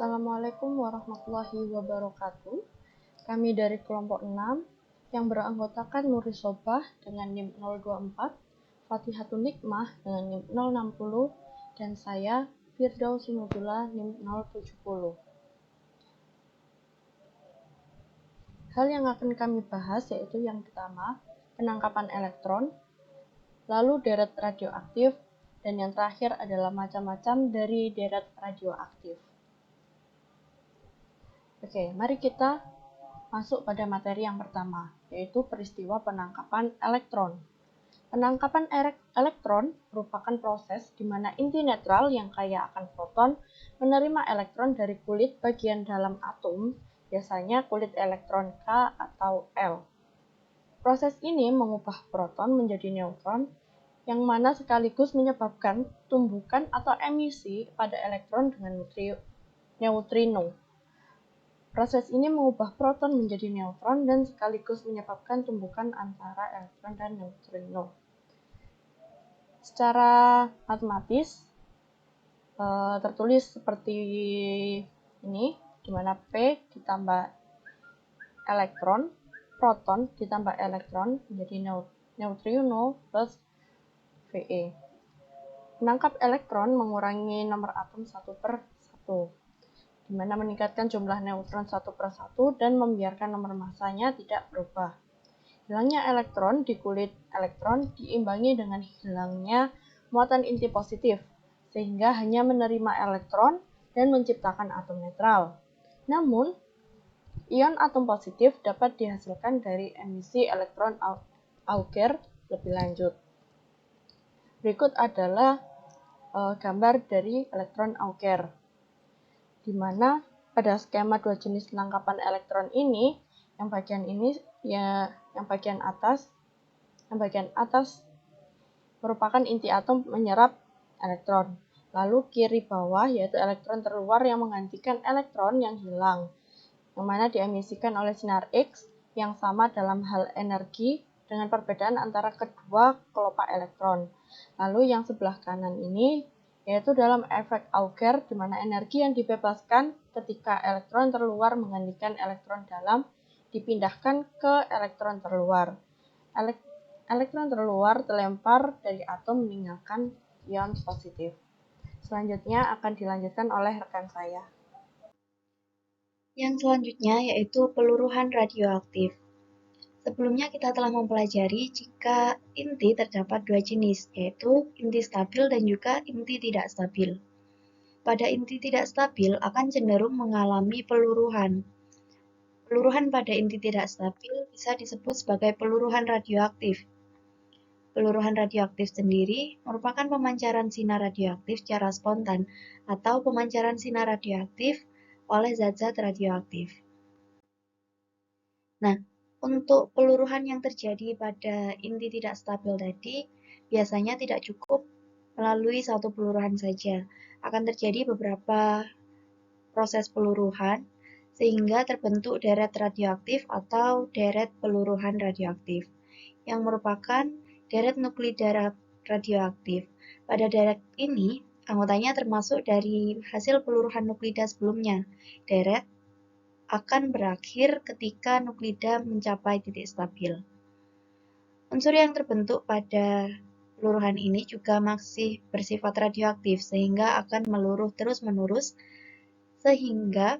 Assalamualaikum warahmatullahi wabarakatuh. Kami dari kelompok 6 yang beranggotakan Nuri Sobah dengan NIM 024, Fatihatun Nikmah dengan NIM 060, dan saya Firdaus Nubula NIM 070. Hal yang akan kami bahas yaitu yang pertama, penangkapan elektron, lalu deret radioaktif, dan yang terakhir adalah macam-macam dari deret radioaktif. Oke, mari kita masuk pada materi yang pertama, yaitu peristiwa penangkapan elektron. Penangkapan elektron merupakan proses di mana inti netral yang kaya akan proton menerima elektron dari kulit bagian dalam atom, biasanya kulit elektron K atau L. Proses ini mengubah proton menjadi neutron, yang mana sekaligus menyebabkan tumbukan atau emisi pada elektron dengan neutrino. Proses ini mengubah proton menjadi neutron dan sekaligus menyebabkan tumbukan antara elektron dan neutrino. Secara matematis tertulis seperti ini, di mana P ditambah elektron, proton ditambah elektron menjadi neutrino plus Ve. Menangkap elektron mengurangi nomor atom 1/1. di mana meningkatkan jumlah neutron 1/1 dan membiarkan nomor masanya tidak berubah. Hilangnya elektron di kulit elektron diimbangi dengan hilangnya muatan inti positif, sehingga hanya menerima elektron dan menciptakan atom netral. Namun, ion atom positif dapat dihasilkan dari emisi elektron Auger lebih lanjut. Berikut adalah gambar dari elektron Auger, di mana pada skema dua jenis penangkapan elektron ini, yang bagian atas merupakan inti atom menyerap elektron, lalu kiri bawah yaitu elektron terluar yang menggantikan elektron yang hilang, yang mana diemisikan oleh sinar X yang sama dalam hal energi dengan perbedaan antara kedua kelopak elektron. Lalu yang sebelah kanan ini yaitu dalam efek Auger, di mana energi yang dibebaskan ketika elektron terluar menggantikan elektron dalam dipindahkan ke elektron terluar. Elektron terluar terlempar dari atom meninggalkan ion positif. Selanjutnya akan dilanjutkan oleh rekan saya. Yang selanjutnya yaitu peluruhan radioaktif. Sebelumnya kita telah mempelajari jika inti terdapat dua jenis, yaitu inti stabil dan juga inti tidak stabil. Pada inti tidak stabil akan cenderung mengalami peluruhan. Peluruhan pada inti tidak stabil bisa disebut sebagai peluruhan radioaktif. Peluruhan radioaktif sendiri merupakan pemancaran sinar radioaktif secara spontan atau pemancaran sinar radioaktif oleh zat-zat radioaktif. Nah, untuk peluruhan yang terjadi pada inti tidak stabil tadi, biasanya tidak cukup melalui satu peluruhan saja. Akan terjadi beberapa proses peluruhan, sehingga terbentuk deret radioaktif atau deret peluruhan radioaktif, yang merupakan deret nuklida radioaktif. Pada deret ini, anggotanya termasuk dari hasil peluruhan nuklida sebelumnya. Deret akan berakhir ketika nuklida mencapai titik stabil. Unsur yang terbentuk pada peluruhan ini juga masih bersifat radioaktif, sehingga akan meluruh terus-menerus, sehingga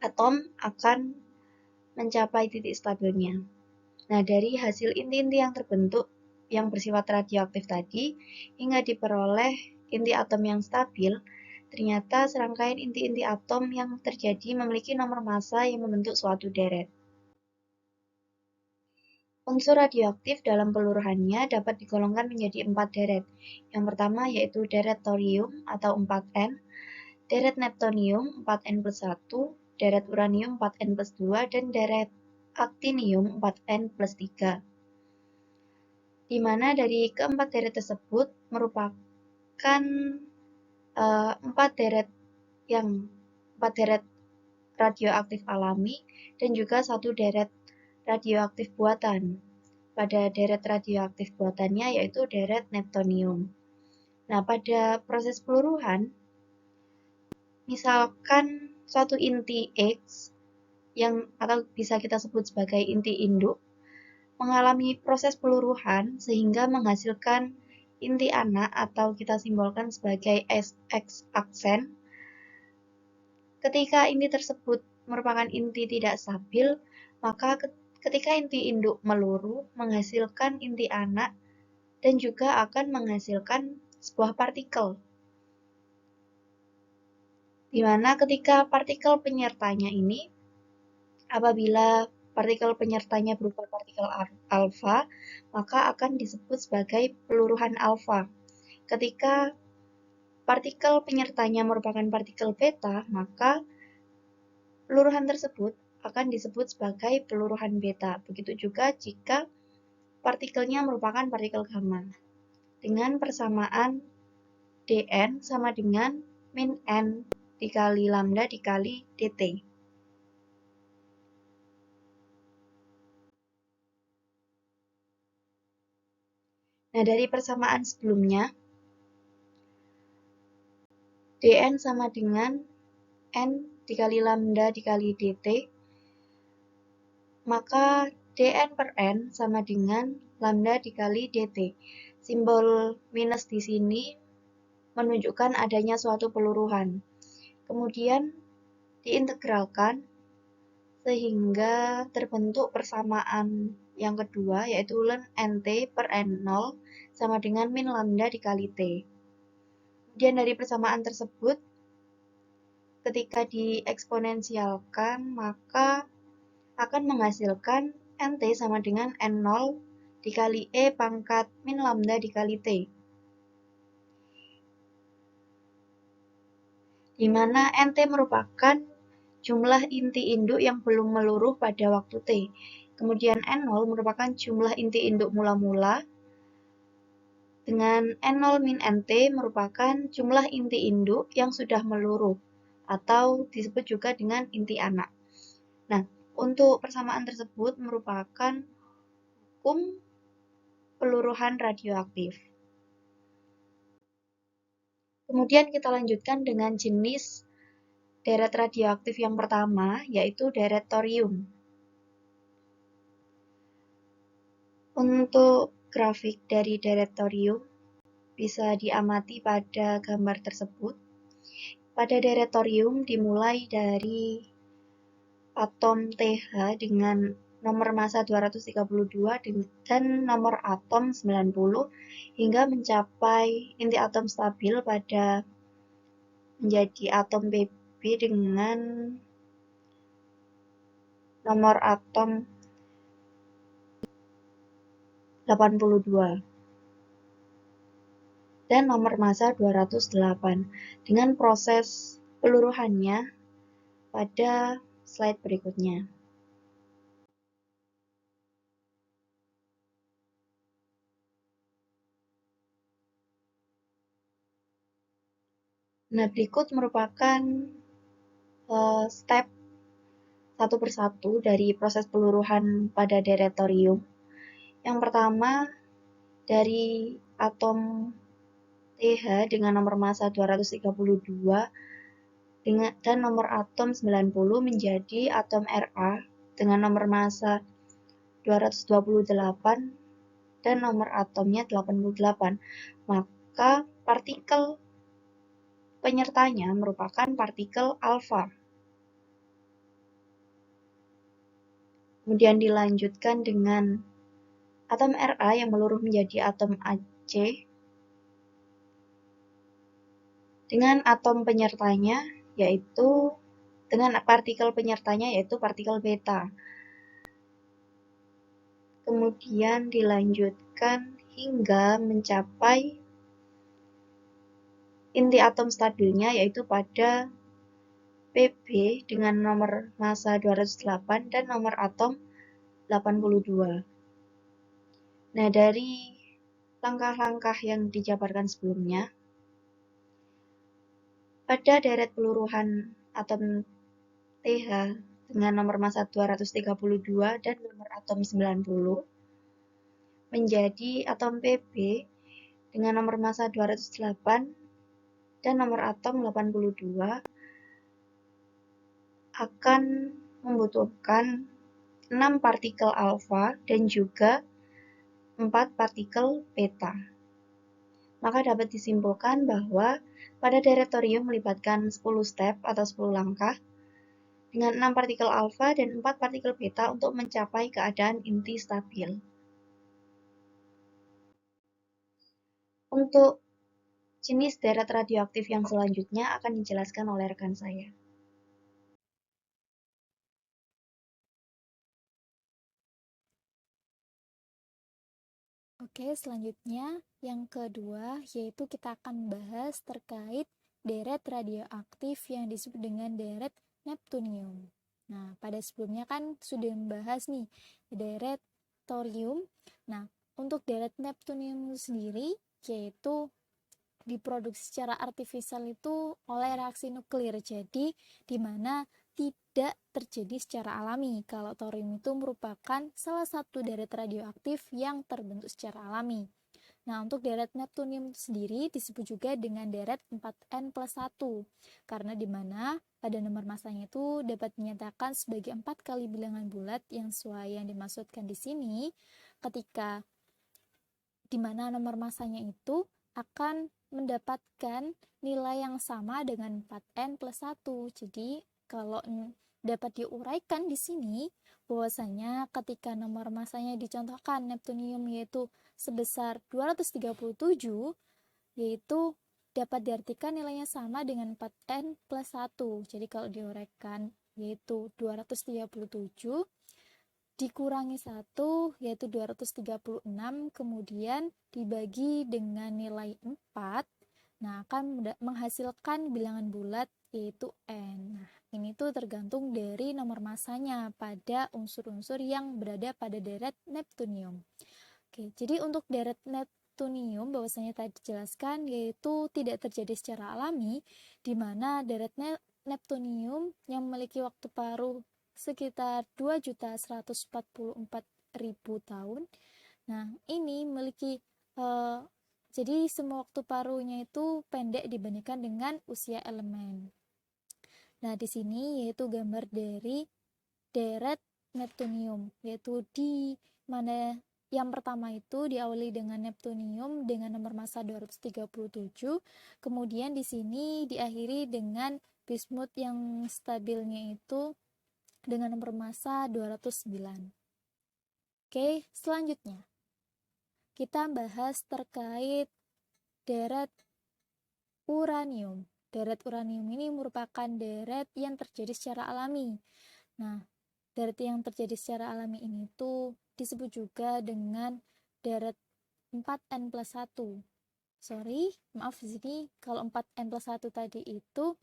atom akan mencapai titik stabilnya. Nah, dari hasil inti-inti yang terbentuk yang bersifat radioaktif tadi, hingga diperoleh inti atom yang stabil, ternyata serangkaian inti-inti atom yang terjadi memiliki nomor massa yang membentuk suatu deret. Unsur radioaktif dalam peluruhannya dapat digolongkan menjadi 4 deret. Yang pertama yaitu deret thorium atau 4N, deret neptunium 4N+1, deret uranium 4N+2, dan deret aktinium 4N+3. Di mana dari keempat deret tersebut merupakan 4 deret radioaktif alami dan juga 1 deret radioaktif buatan. Pada deret radioaktif buatannya yaitu deret neptunium. Nah, pada proses peluruhan, Misalkan suatu inti X atau bisa kita sebut sebagai inti induk mengalami proses peluruhan sehingga menghasilkan inti anak atau kita simbolkan sebagai X aksen. Ketika inti tersebut merupakan inti tidak stabil, maka ketika inti induk meluruh menghasilkan inti anak dan juga akan menghasilkan sebuah partikel. Di mana ketika partikel penyertanya ini, apabila partikel penyertanya berupa partikel alfa, maka akan disebut sebagai peluruhan alfa. Ketika partikel penyertanya merupakan partikel beta, maka peluruhan tersebut akan disebut sebagai peluruhan beta. Begitu juga jika partikelnya merupakan partikel gamma. Dengan persamaan dN sama dengan min N dikali lambda dikali dt. Nah, dari persamaan sebelumnya, dN sama dengan N dikali lambda dikali dt, maka dN per N sama dengan lambda dikali dt. Simbol minus di sini menunjukkan adanya suatu peluruhan. Kemudian diintegralkan sehingga terbentuk persamaan yang kedua, yaitu ln nt per n0 sama dengan min lambda dikali t. Kemudian dari persamaan tersebut, ketika dieksponensialkan, maka akan menghasilkan nt sama dengan n0 dikali e pangkat min lambda dikali t. Di mana nt merupakan jumlah inti induk yang belum meluruh pada waktu T. Kemudian N0 merupakan jumlah inti induk mula-mula, dengan N0 min NT merupakan jumlah inti induk yang sudah meluruh, atau disebut juga dengan inti anak. Nah, untuk persamaan tersebut merupakan hukum peluruhan radioaktif. Kemudian kita lanjutkan dengan jenis deret radioaktif yang pertama, yaitu deret thorium. Untuk grafik dari deret thorium bisa diamati pada gambar tersebut. Pada deret thorium dimulai dari atom TH dengan nomor massa 232 dan nomor atom 90 hingga mencapai inti atom stabil pada menjadi atom Pb dengan nomor atom 82 dan nomor massa 208 dengan proses peluruhannya pada slide berikutnya. Nah, berikut merupakan step satu persatu dari proses peluruhan pada deret thorium. Yang pertama, dari atom TH dengan nomor massa 232 dan nomor atom 90 menjadi atom Ra dengan nomor massa 228 dan nomor atomnya 88. Maka partikel penyertanya merupakan partikel alfa. Kemudian dilanjutkan dengan atom Ra yang meluruh menjadi atom Ac dengan atom penyertanya yaitu partikel beta. Kemudian dilanjutkan hingga mencapai inti atom stabilnya yaitu pada Pb dengan nomor massa 208 dan nomor atom 82. Nah, dari langkah-langkah yang dijabarkan sebelumnya, pada deret peluruhan atom TH dengan nomor massa 232 dan nomor atom 90 menjadi atom Pb dengan nomor massa 208 dan nomor atom 82 akan membutuhkan 6 partikel alfa dan juga 4 partikel beta. Maka dapat disimpulkan bahwa pada deret thorium melibatkan 10 step atau 10 langkah dengan 6 partikel alfa dan 4 partikel beta untuk mencapai keadaan inti stabil. Untuk jenis deret radioaktif yang selanjutnya akan dijelaskan oleh rekan saya. Oke, selanjutnya yang kedua yaitu kita akan bahas terkait deret radioaktif yang disebut dengan deret neptunium. Nah, pada sebelumnya kan sudah membahas nih deret thorium. Nah, untuk deret neptunium sendiri yaitu diproduksi secara artifisial itu oleh reaksi nuklir. Jadi, di mana tidak terjadi secara alami. Kalau thorium itu merupakan salah satu deret radioaktif yang terbentuk secara alami. Nah, untuk deret neptunium sendiri disebut juga dengan deret 4n+1 karena di mana pada nomor masanya itu dapat dinyatakan sebagai 4 kali bilangan bulat yang sesuai yang dimaksudkan di sini ketika di mana nomor masanya itu akan mendapatkan nilai yang sama dengan 4n+1. Jadi, kalau dapat diuraikan di sini bahwasanya ketika nomor masanya dicontohkan neptunium yaitu sebesar 237, yaitu dapat diartikan nilainya sama dengan 4n+1. Jadi kalau diuraikan yaitu 237 dikurangi 1 yaitu 236, kemudian dibagi dengan nilai 4, nah akan menghasilkan bilangan bulat yaitu N. Nah, ini tuh tergantung dari nomor masanya pada unsur-unsur yang berada pada deret neptunium. Oke, jadi untuk deret neptunium bahwasanya tadi dijelaskan yaitu tidak terjadi secara alami, di mana deret neptunium yang memiliki waktu paruh sekitar 2.144.000 tahun. Nah, ini memiliki jadi semua waktu paruhnya itu pendek dibandingkan dengan usia elemen. Nah, di sini yaitu gambar dari deret neptunium, yaitu di mana yang pertama itu diawali dengan neptunium dengan nomor massa 237, kemudian di sini diakhiri dengan bismut yang stabilnya itu dengan nomor massa 209. Oke, selanjutnya kita bahas terkait deret uranium. Deret uranium ini merupakan deret yang terjadi secara alami. Nah, deret yang terjadi secara alami ini tuh disebut juga dengan deret 4n+1. Sorry, maaf di sini kalau 4n+1 tadi itu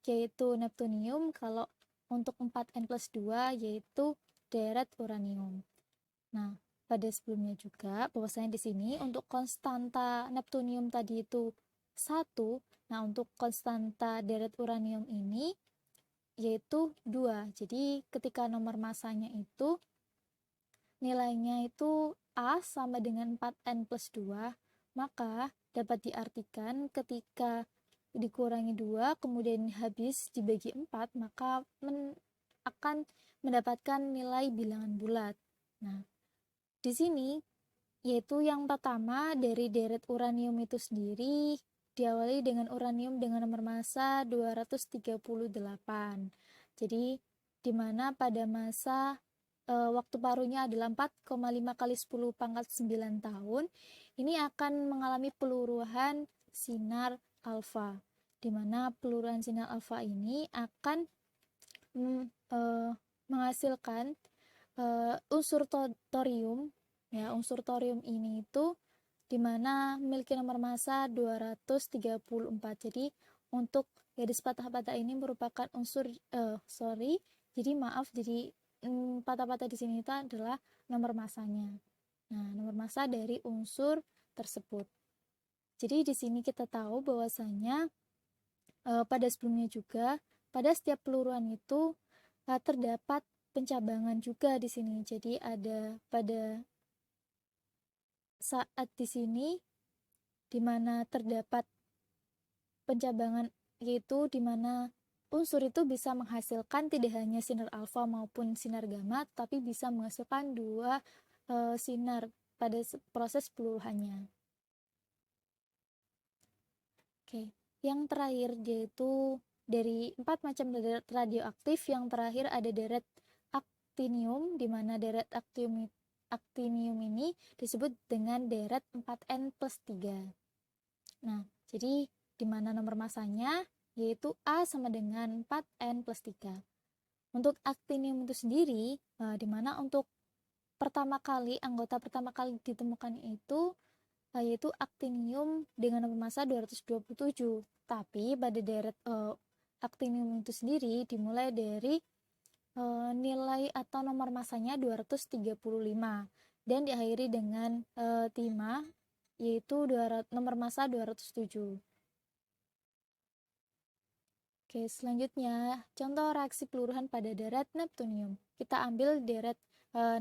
yaitu neptunium, kalau untuk 4n+2 yaitu deret uranium. Nah, pada sebelumnya juga bahwasanya di sini untuk konstanta neptunium tadi itu 1. Nah, untuk konstanta deret uranium ini yaitu 2. Jadi ketika nomor masanya itu nilainya itu A sama dengan 4n+2, maka dapat diartikan ketika dikurangi 2 kemudian habis dibagi 4, maka akan mendapatkan nilai bilangan bulat. Nah, di sini yaitu yang pertama dari deret uranium itu sendiri diawali dengan uranium dengan nomor massa 238. Jadi di mana pada masa waktu paruhnya adalah 4,5 kali 10 pangkat 9 tahun, ini akan mengalami peluruhan sinar alfa, di mana peluruhan sinar alfa ini akan menghasilkan unsur thorium. Ya, unsur thorium ini itu dimana memiliki nomor massa 234. Jadi untuk garis patah-patah ini merupakan unsur jadi patah-patah di sini itu adalah nomor massanya. Nah, nomor massa dari unsur tersebut. Jadi di sini kita tahu bahwasanya pada sebelumnya juga pada setiap peluruhan itu terdapat pencabangan juga di sini. Jadi ada pada saat di sini di mana terdapat pencabangan, yaitu di mana unsur itu bisa menghasilkan tidak hanya sinar alfa maupun sinar gamma, tapi bisa menghasilkan dua sinar pada proses peluruhannya. Oke, yang terakhir yaitu dari 4 macam deret radioaktif, yang terakhir ada deret aktinium, di mana deret aktinium ini disebut dengan deret 4N+3. Nah, jadi di mana nomor masanya yaitu A sama dengan 4N+3. Untuk aktinium itu sendiri, di mana untuk anggota pertama kali ditemukan itu yaitu aktinium dengan nomor massa 227. Tapi pada deret aktinium itu sendiri dimulai dari nilai atau nomor massanya 235 dan diakhiri dengan timah yaitu nomor massa 207. Oke, selanjutnya contoh reaksi peluruhan pada deret neptunium. Kita ambil deret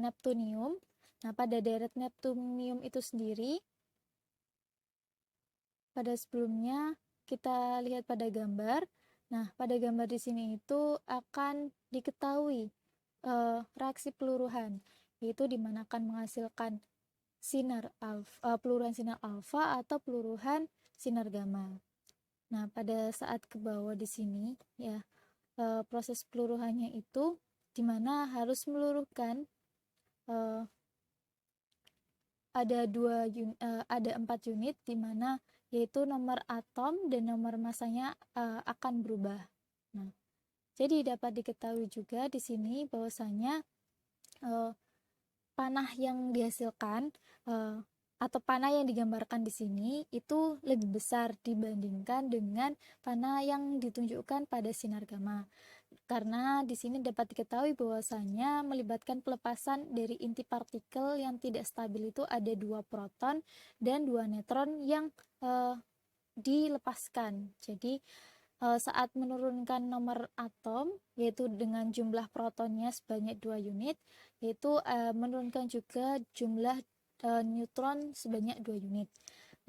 neptunium. Nah, pada deret neptunium itu sendiri, pada sebelumnya kita lihat pada gambar. Nah, pada gambar di sini itu akan diketahui reaksi peluruhan, yaitu dimana akan menghasilkan peluruhan sinar alfa atau peluruhan sinar gamma. Nah, pada saat ke bawah di sini ya, proses peluruhannya itu dimana harus meluruhkan ada 4 unit, dimana yaitu nomor atom dan nomor massanya akan berubah. Nah, jadi dapat diketahui juga di sini bahwasanya panah yang dihasilkan atau panah yang digambarkan di sini itu lebih besar dibandingkan dengan panah yang ditunjukkan pada sinar gamma. Karena di sini dapat diketahui bahwasanya melibatkan pelepasan dari inti partikel yang tidak stabil itu ada 2 proton dan 2 neutron yang dilepaskan. Jadi saat menurunkan nomor atom yaitu dengan jumlah protonnya sebanyak 2 unit, yaitu menurunkan juga jumlah neutron sebanyak 2 unit.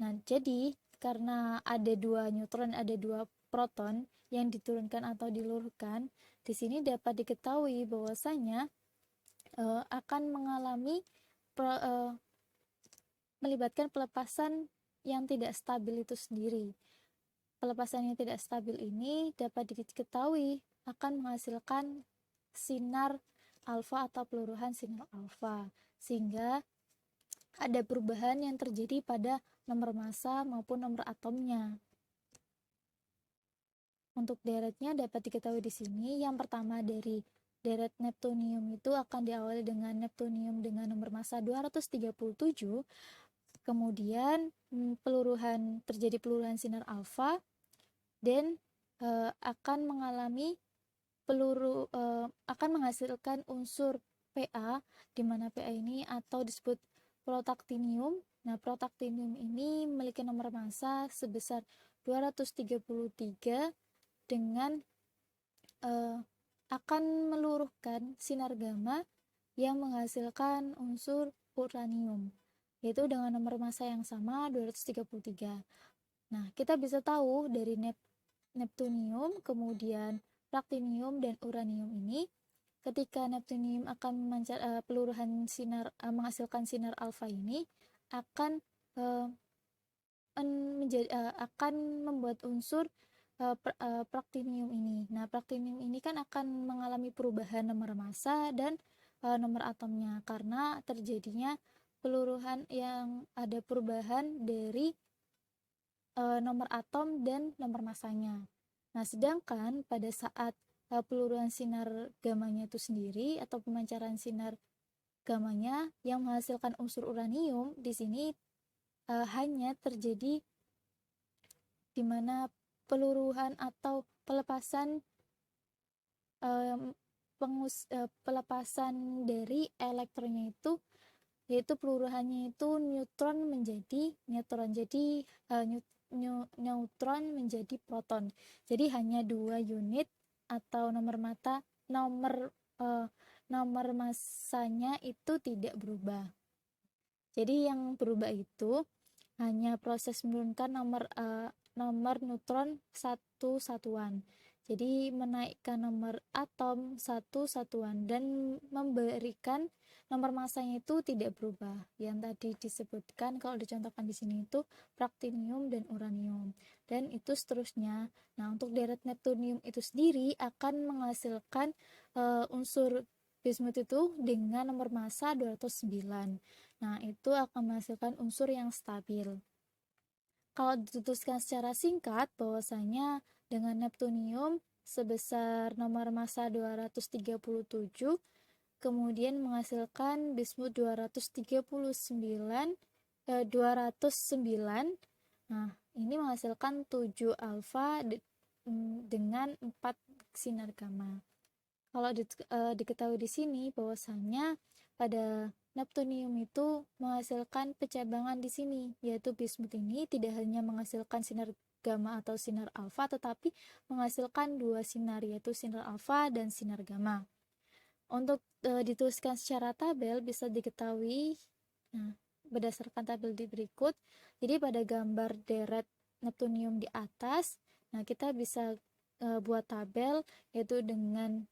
Nah, jadi karena ada 2 neutron, ada 2 proton yang diturunkan atau diluruhkan, di sini dapat diketahui bahwasanya akan mengalami melibatkan pelepasan yang tidak stabil itu sendiri. Pelepasan yang tidak stabil ini dapat diketahui akan menghasilkan sinar alfa atau peluruhan sinar alfa, sehingga ada perubahan yang terjadi pada nomor massa maupun nomor atomnya. Untuk deretnya dapat diketahui di sini. Yang pertama dari deret neptunium itu akan diawali dengan neptunium dengan nomor massa 237. Kemudian terjadi peluruhan sinar alfa dan akan menghasilkan unsur Pa, di mana Pa ini atau disebut protaktinium. Nah, protaktinium ini memiliki nomor massa sebesar 233 dengan akan meluruhkan sinar gamma yang menghasilkan unsur uranium, yaitu dengan nomor massa yang sama 233. Nah, kita bisa tahu dari neptunium, kemudian platinum dan uranium ini, ketika neptunium akan peluruhan sinar menghasilkan sinar alfa ini akan akan membuat unsur platinum ini. Nah, platinum ini kan akan mengalami perubahan nomor massa dan nomor atomnya karena terjadinya peluruhan yang ada perubahan dari nomor atom dan nomor massanya. Nah, sedangkan pada saat peluruhan sinar gamanya itu sendiri atau pemancaran sinar gamanya yang menghasilkan unsur uranium, di sini hanya terjadi di mana peluruhan atau pelepasan pelepasan dari elektronnya itu, yaitu peluruhannya itu neutron menjadi proton. Jadi hanya 2 unit atau nomor massanya itu tidak berubah. Jadi yang berubah itu hanya proses menurunkan nomor neutron satu satuan. Jadi menaikkan nomor atom satu satuan dan memberikan nomor massanya itu tidak berubah. Yang tadi disebutkan kalau dicontohkan di sini itu praktinium dan uranium. Dan itu seterusnya. Nah, untuk deret neptunium itu sendiri akan menghasilkan unsur bismut itu dengan nomor massa 209. Nah, itu akan menghasilkan unsur yang stabil. Kalau dituliskan secara singkat bahwasanya dengan neptunium sebesar nomor massa 237 kemudian menghasilkan bismut 209. Nah, ini menghasilkan 7 alfa dengan 4 sinar gamma. Kalau diketahui di sini bahwasanya pada neptunium itu menghasilkan pencabangan di sini, yaitu bismut ini tidak hanya menghasilkan sinar gamma atau sinar alfa, tetapi menghasilkan 2 sinar, yaitu sinar alfa dan sinar gamma. Untuk dituliskan secara tabel bisa diketahui berdasarkan tabel di berikut. Jadi pada gambar deret neptunium di atas, nah kita bisa buat tabel, yaitu dengan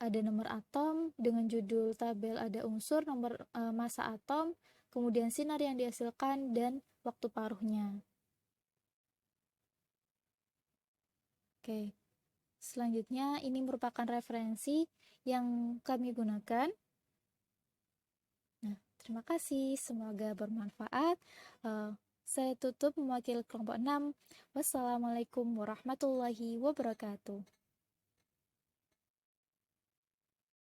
ada nomor atom, dengan judul tabel ada unsur, nomor massa atom, kemudian sinar yang dihasilkan, dan waktu paruhnya. Oke, selanjutnya ini merupakan referensi yang kami gunakan. Nah, terima kasih, semoga bermanfaat. Saya tutup mewakili kelompok 6. Wassalamualaikum warahmatullahi wabarakatuh.